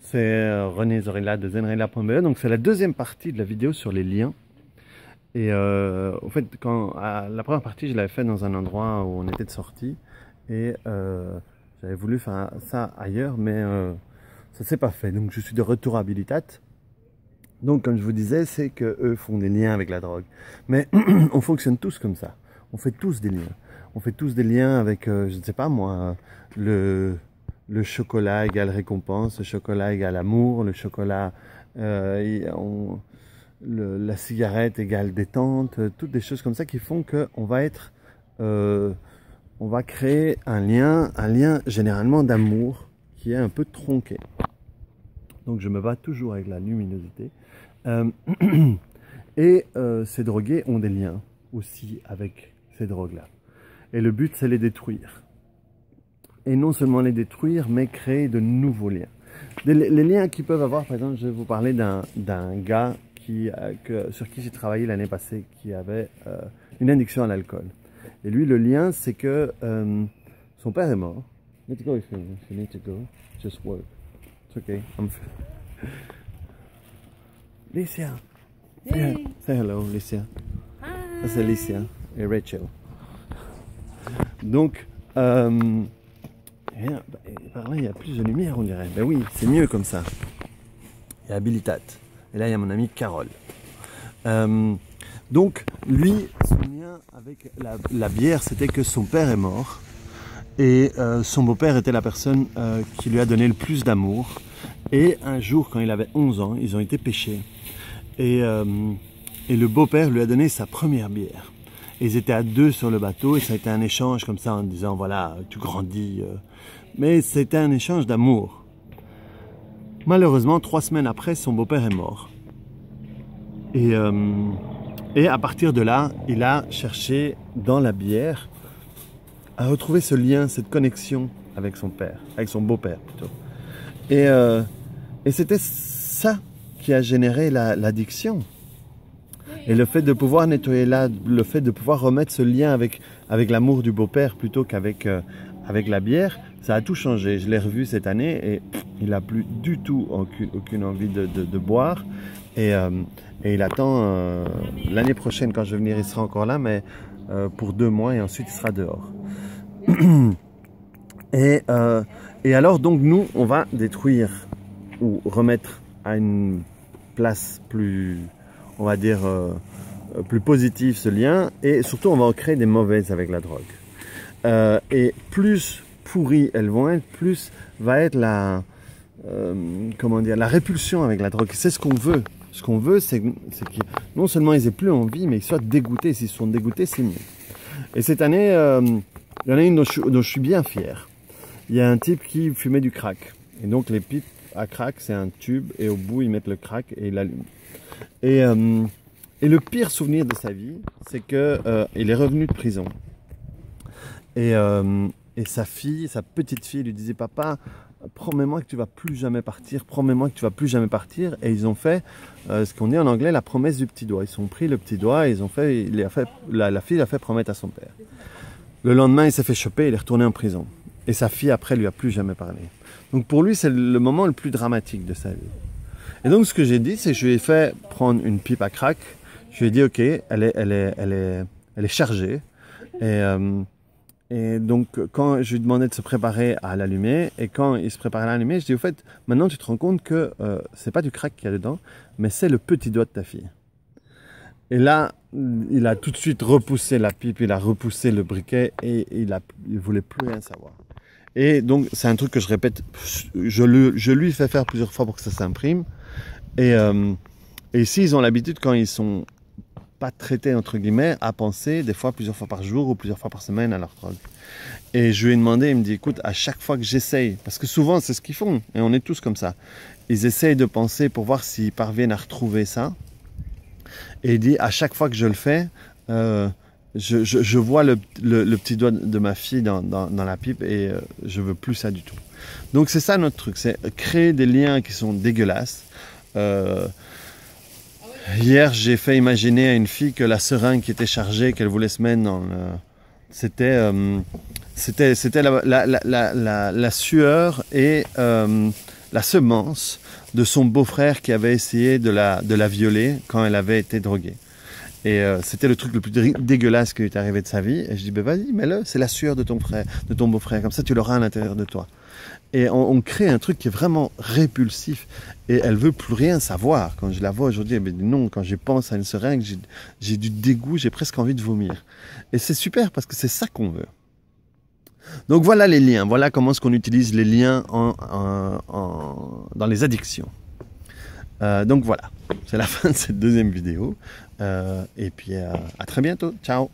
c'est René Zorilla de zenrela.be. Donc c'est la deuxième partie de la vidéo sur les liens. Et au fait, la première partie, je l'avais fait dans un endroit où on était de sortie. Et j'avais voulu faire ça ailleurs, mais ça s'est pas fait. Donc je suis de retour à Habilitat. Donc comme je vous disais, c'est qu'eux font des liens avec la drogue. Mais on fonctionne tous comme ça. On fait tous des liens. On fait tous des liens avec, je ne sais pas moi, le chocolat égale récompense, le chocolat égale amour, le chocolat, la cigarette égale détente, toutes des choses comme ça qui font qu'on va être, on va créer un lien généralement d'amour qui est un peu tronqué. Donc je me bats toujours avec la luminosité. Et ces drogués ont des liens aussi avec ces drogues-là. Et le but, c'est les détruire. Et non seulement les détruire, mais créer de nouveaux liens. Les liens qu'ils peuvent avoir, par exemple, je vais vous parler d'un gars sur qui j'ai travaillé l'année passée, qui avait une addiction à l'alcool. Et lui, le lien, c'est que son père est mort. Need to go if you need to go. Just work. It's okay. Licia. Hey. Say hello, Licia. Hi. Ça, c'est Licia et Rachel. Donc, par là, il y a plus de lumière, on dirait. Ben oui, c'est mieux comme ça. Il y a Habilitat. Et là, il y a mon amie Carole. Donc, lui, son lien avec la bière, c'était que son père est mort. Et son beau-père était la personne qui lui a donné le plus d'amour. Et un jour, quand il avait 11 ans, ils ont été pêchés. Et le beau-père lui a donné sa première bière. Et ils étaient à deux sur le bateau et ça a été un échange comme ça en disant voilà, tu grandis. Mais c'était un échange d'amour. Malheureusement, 3 semaines après, son beau-père est mort. Et à partir de là, il a cherché dans la bière à retrouver ce lien, cette connexion avec son père, avec son beau-père plutôt. Et c'était ça qui a généré l'addiction. Et le fait de pouvoir nettoyer là, le fait de pouvoir remettre ce lien avec l'amour du beau-père plutôt qu'avec avec la bière, ça a tout changé. Je l'ai revu cette année et il n'a plus du tout aucune envie de boire. Et il attend l'année prochaine, quand je vais venir, il sera encore là, mais pour 2 mois et ensuite il sera dehors. Et alors donc nous, on va détruire ou remettre à une place plus, on va dire, plus positive ce lien, et surtout on va en créer des mauvaises avec la drogue. Et plus pourries elles vont être, plus va être la répulsion avec la drogue. C'est ce qu'on veut. Ce qu'on veut, c'est que non seulement ils aient plus envie, mais ils soient dégoûtés. S'ils sont dégoûtés, c'est mieux. Et cette année, il y en a une dont je suis bien fier. Il y a un type qui fumait du crack. Et donc les pipes à crack, c'est un tube, et au bout, ils mettent le crack et ils l'allument. Et le pire souvenir de sa vie, c'est qu'il est revenu de prison. Et sa fille, sa petite fille, lui disait « Papa, promets-moi que tu vas plus jamais partir, promets-moi que tu vas plus jamais partir. » Et ils ont fait ce qu'on dit en anglais la promesse du petit doigt. Ils ont pris le petit doigt et la fille l'a fait promettre à son père. Le lendemain, il s'est fait choper, il est retourné en prison. Et sa fille, après, lui a plus jamais parlé. Donc pour lui, c'est le moment le plus dramatique de sa vie. Et donc ce que j'ai dit, c'est que je lui ai fait prendre une pipe à crack. Je lui ai dit, ok, elle est chargée. Et donc quand je lui demandais de se préparer à l'allumer, et quand il se préparait à l'allumer, je dis, au fait, maintenant tu te rends compte que c'est pas du crack qu'il y a dedans, mais c'est le petit doigt de ta fille. Et là, il a tout de suite repoussé la pipe, il a repoussé le briquet, et il voulait plus rien savoir. Et donc, c'est un truc que je répète, je lui fais faire plusieurs fois pour que ça s'imprime. Et ici, ils ont l'habitude, quand ils sont pas traités, entre guillemets, à penser des fois plusieurs fois par jour ou plusieurs fois par semaine à leur drogue. Et je lui ai demandé, il me dit, écoute, à chaque fois que j'essaye, parce que souvent c'est ce qu'ils font, et on est tous comme ça, ils essayent de penser pour voir s'ils parviennent à retrouver ça. Et il dit, à chaque fois que je le fais, je vois le petit doigt de ma fille dans la pipe et je veux plus ça du tout. Donc c'est ça notre truc, c'est créer des liens qui sont dégueulasses. Hier, j'ai fait imaginer à une fille que la seringue qui était chargée, qu'elle voulait se mettre dans le... C'était la sueur et la semence de son beau-frère qui avait essayé de la violer quand elle avait été droguée. Et c'était le truc le plus dégueulasse qui est arrivé de sa vie. Et je dis, ben vas-y, mets-le, c'est la sueur de ton frère, de ton beau-frère, comme ça tu l'auras à l'intérieur de toi. Et on crée un truc qui est vraiment répulsif. Et elle veut plus rien savoir. Quand je la vois aujourd'hui, elle me dit non, quand je pense à une seringue, j'ai du dégoût, j'ai presque envie de vomir. Et c'est super parce que c'est ça qu'on veut. Donc voilà les liens, voilà comment est-ce qu'on utilise les liens dans les addictions. Donc voilà, c'est la fin de cette deuxième vidéo. Et puis à très bientôt, ciao.